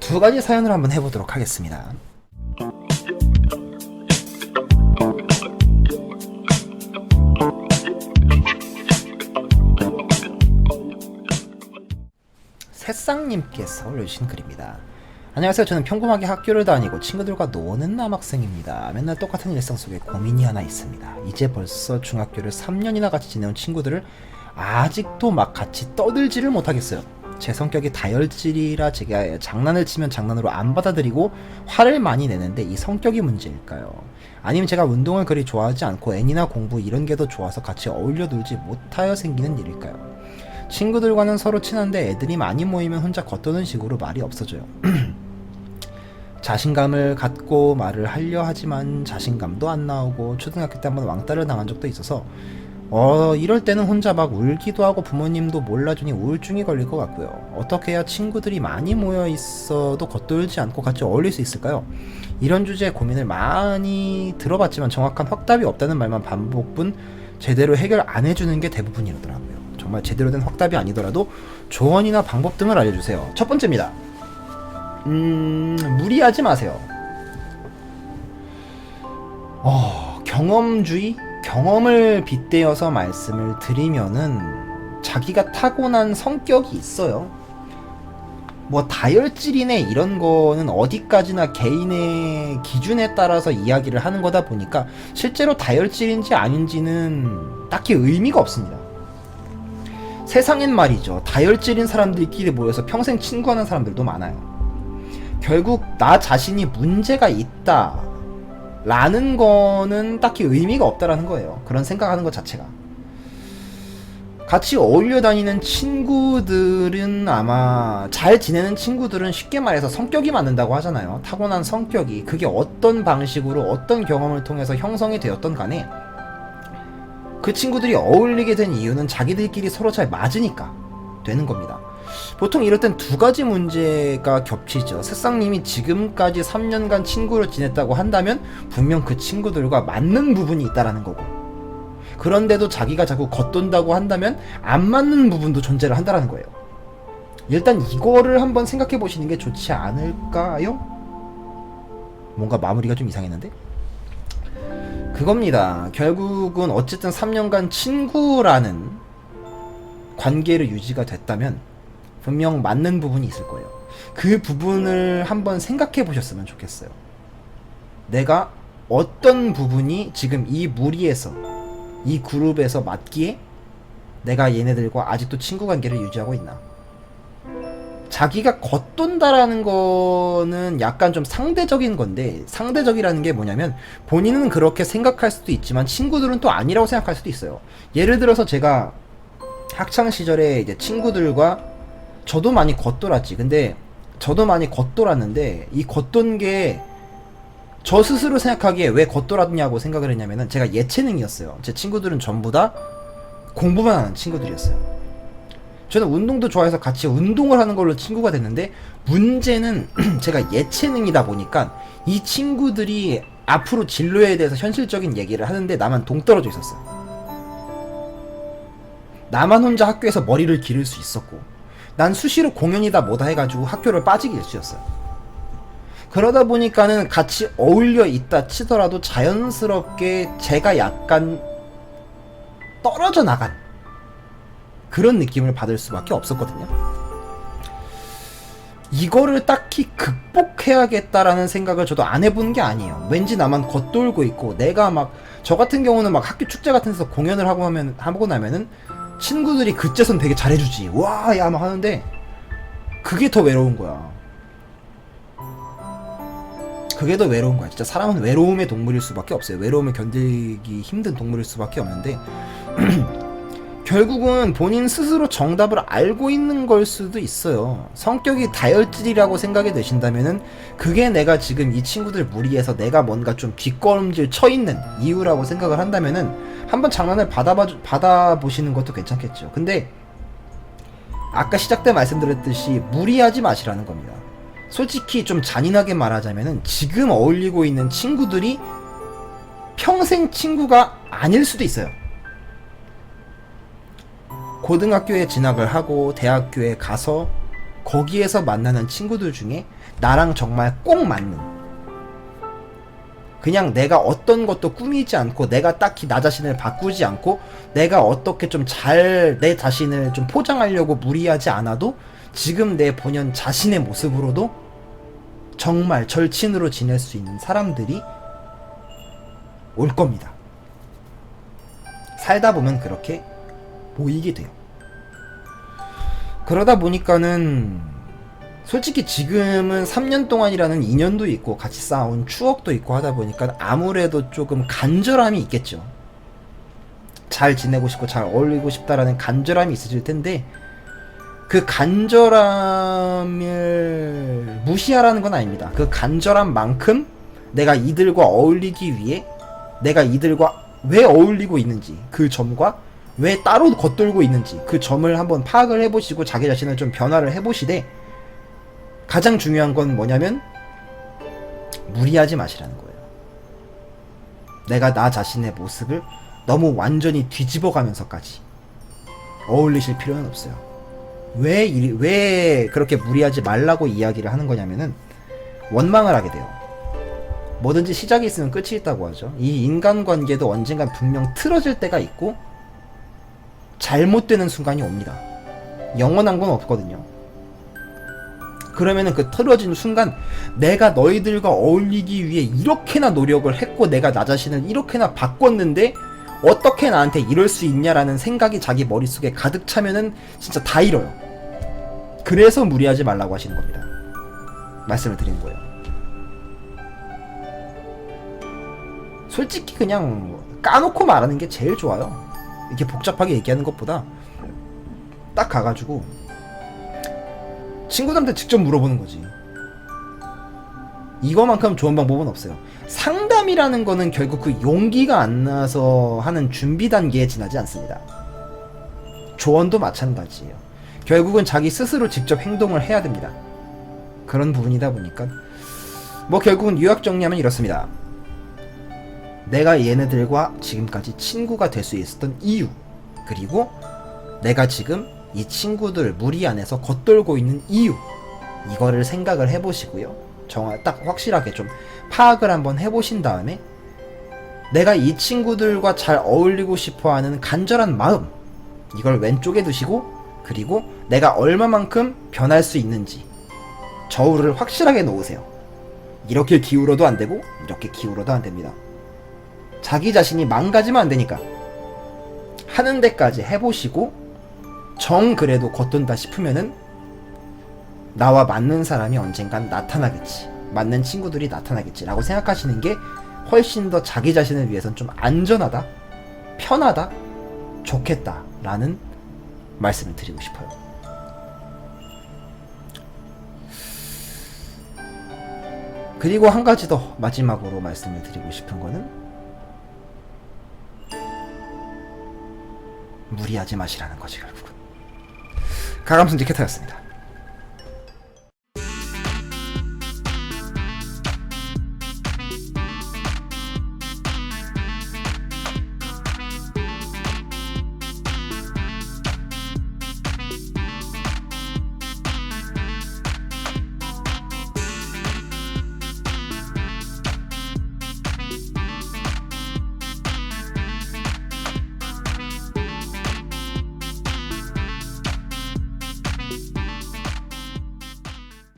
두 가지 사연을 한번 해보도록 하겠습니다. 새싹님께서 올려주신 글입니다. 안녕하세요. 저는 평범하게 학교를 다니고 친구들과 노는 남학생입니다. 맨날 똑같은 일상 속에 고민이 하나 있습니다. 이제 벌써 중학교를 3년이나 같이 지내온 친구들을 아직도 막 같이 떠들지를 못하겠어요. 제 성격이 다혈질이라 제가 장난을 치면 장난으로 안 받아들이고 화를 많이 내는데 이 성격이 문제일까요? 아니면 제가 운동을 그리 좋아하지 않고 애니나 공부 이런 게 더 좋아서 같이 어울려 놀지 못하여 생기는 일일까요? 친구들과는 서로 친한데 애들이 많이 모이면 혼자 겉도는 식으로 말이 없어져요. 자신감을 갖고 말을 하려 하지만 자신감도 안 나오고 초등학교 때 한번 왕따를 당한 적도 있어서 이럴 때는 혼자 막 울기도 하고 부모님도 몰라주니 우울증이 걸릴 것 같고요. 어떻게 해야 친구들이 많이 모여 있어도 겉돌지 않고 같이 어울릴 수 있을까요? 이런 주제에 고민을 많이 들어봤지만 정확한 확답이 없다는 말만 반복분 제대로 해결 안 해주는 게 대부분이더라고요. 정말 제대로 된 확답이 아니더라도 조언이나 방법 등을 알려주세요. 첫 번째입니다. 무리하지 마세요. 경험주의? 경험을 빗대어서 말씀을 드리면은 자기가 타고난 성격이 있어요. 뭐 다혈질이네 이런 거는 어디까지나 개인의 기준에 따라서 이야기를 하는 거다 보니까 실제로 다혈질인지 아닌지는 딱히 의미가 없습니다. 세상엔 말이죠. 다혈질인 사람들끼리 모여서 평생 친구하는 사람들도 많아요. 결국 나 자신이 문제가 있다 라는 거는 딱히 의미가 없다라는 거예요. 그런 생각하는 것 자체가. 같이 어울려 다니는 친구들은 아마 잘 지내는 친구들은 쉽게 말해서 성격이 맞는다고 하잖아요. 타고난 성격이 그게 어떤 방식으로 어떤 경험을 통해서 형성이 되었던 간에 그 친구들이 어울리게 된 이유는 자기들끼리 서로 잘 맞으니까 되는 겁니다. 보통 이럴 땐 두 가지 문제가 겹치죠. 새싹님이 지금까지 3년간 친구를 지냈다고 한다면 분명 그 친구들과 맞는 부분이 있다라는 거고, 그런데도 자기가 자꾸 겉돈다고 한다면 안 맞는 부분도 존재를 한다라는 거예요. 일단 이거를 한번 생각해 보시는 게 좋지 않을까요? 뭔가 마무리가 좀 이상했는데? 그겁니다. 결국은 어쨌든 3년간 친구라는 관계를 유지가 됐다면 분명 맞는 부분이 있을 거예요. 그 부분을 한번 생각해 보셨으면 좋겠어요. 내가 어떤 부분이 지금 이 무리에서 이 그룹에서 맞기에 내가 얘네들과 아직도 친구 관계를 유지하고 있나. 자기가 겉돈다라는 거는 약간 좀 상대적인 건데, 상대적이라는 게 뭐냐면 본인은 그렇게 생각할 수도 있지만 친구들은 또 아니라고 생각할 수도 있어요. 예를 들어서 제가 학창 시절에 이제 친구들과 저도 많이 겉돌았지. 근데 저도 많이 겉돌았는데 이 겉돈 게 저 스스로 생각하기에 왜 겉돌았냐고 생각을 했냐면은 제가 예체능이었어요. 제 친구들은 전부 다 공부만 하는 친구들이었어요. 저는 운동도 좋아해서 같이 운동을 하는 걸로 친구가 됐는데 문제는 제가 예체능이다 보니까 이 친구들이 앞으로 진로에 대해서 현실적인 얘기를 하는데 나만 동떨어져 있었어요. 나만 혼자 학교에서 머리를 기를 수 있었고 난 수시로 공연이다 뭐다 해가지고 학교를 빠지기 일쑤였어요. 그러다 보니까는 같이 어울려 있다 치더라도 자연스럽게 제가 약간 떨어져 나간 그런 느낌을 받을 수밖에 없었거든요. 이거를 딱히 극복해야겠다라는 생각을 저도 안 해본 게 아니에요. 왠지 나만 겉돌고 있고 내가 막 저 같은 경우는 막 학교 축제 같은 데서 공연을 하고 나면은 친구들이 그제선 되게 잘해주지. 와, 야, 막 하는데 그게 더 외로운 거야. 그게 더 외로운 거야. 진짜 사람은 외로움의 동물일 수밖에 없어요. 외로움을 견디기 힘든 동물일 수밖에 없는데 결국은 본인 스스로 정답을 알고 있는 걸 수도 있어요. 성격이 다혈질이라고 생각이 되신다면은 그게 내가 지금 이 친구들 무리해서 내가 뭔가 좀 뒷걸음질 쳐 있는 이유라고 생각을 한다면은 한번 장난을 받아보시는 것도 괜찮겠죠. 근데 아까 시작 때 말씀드렸듯이 무리하지 마시라는 겁니다. 솔직히 좀 잔인하게 말하자면은 지금 어울리고 있는 친구들이 평생 친구가 아닐 수도 있어요. 고등학교에 진학을 하고 대학교에 가서 거기에서 만나는 친구들 중에 나랑 정말 꼭 맞는, 그냥 내가 어떤 것도 꾸미지 않고 내가 딱히 나 자신을 바꾸지 않고 내가 어떻게 좀 잘 내 자신을 좀 포장하려고 무리하지 않아도 지금 내 본연 자신의 모습으로도 정말 절친으로 지낼 수 있는 사람들이 올 겁니다. 살다 보면 그렇게 보이게 돼요. 그러다 보니까는 솔직히 지금은 3년 동안이라는 인연도 있고 같이 쌓아온 추억도 있고 하다 보니까 아무래도 조금 간절함이 있겠죠. 잘 지내고 싶고 잘 어울리고 싶다라는 간절함이 있으실 텐데, 그 간절함을 무시하라는 건 아닙니다. 그 간절함만큼 내가 이들과 어울리기 위해, 내가 이들과 왜 어울리고 있는지, 그 점과 왜 따로 겉돌고 있는지 그 점을 한번 파악을 해보시고 자기 자신을 좀 변화를 해보시되, 가장 중요한 건 뭐냐면 무리하지 마시라는 거예요. 내가 나 자신의 모습을 너무 완전히 뒤집어 가면서까지 어울리실 필요는 없어요. 왜 그렇게 무리하지 말라고 이야기를 하는 거냐면은 원망을 하게 돼요. 뭐든지 시작이 있으면 끝이 있다고 하죠. 이 인간관계도 언젠간 분명 틀어질 때가 있고 잘못되는 순간이 옵니다. 영원한 건 없거든요. 그러면은 그 틀어진 순간 내가 너희들과 어울리기 위해 이렇게나 노력을 했고 내가 나 자신을 이렇게나 바꿨는데 어떻게 나한테 이럴 수 있냐라는 생각이 자기 머릿속에 가득 차면은 진짜 다 잃어요. 그래서 무리하지 말라고 하시는 겁니다. 말씀을 드리는 거예요. 솔직히 그냥 까놓고 말하는 게 제일 좋아요. 이렇게 복잡하게 얘기하는 것보다 딱 가가지고 친구들한테 직접 물어보는 거지. 이거만큼 좋은 방법은 없어요. 상담이라는 거는 결국 그 용기가 안 나서 하는 준비 단계에 지나지 않습니다. 조언도 마찬가지예요. 결국은 자기 스스로 직접 행동을 해야 됩니다. 그런 부분이다 보니까 뭐 결국은 요약 정리하면 이렇습니다. 내가 얘네들과 지금까지 친구가 될 수 있었던 이유, 그리고 내가 지금 이 친구들 무리 안에서 겉돌고 있는 이유, 이거를 생각을 해보시고요. 딱 확실하게 좀 파악을 한번 해보신 다음에 내가 이 친구들과 잘 어울리고 싶어하는 간절한 마음, 이걸 왼쪽에 두시고, 그리고 내가 얼마만큼 변할 수 있는지 저울을 확실하게 놓으세요. 이렇게 기울어도 안 되고 이렇게 기울어도 안 됩니다. 자기 자신이 망가지면 안 되니까 하는 데까지 해보시고 정 그래도 겉돈다 싶으면은 나와 맞는 사람이 언젠간 나타나겠지, 맞는 친구들이 나타나겠지 라고 생각하시는 게 훨씬 더 자기 자신을 위해선 좀 안전하다, 편하다, 좋겠다 라는 말씀을 드리고 싶어요. 그리고 한 가지 더 마지막으로 말씀을 드리고 싶은 거는 무리하지 마시라는 거지. 결국은 가감승지 캐터였습니다.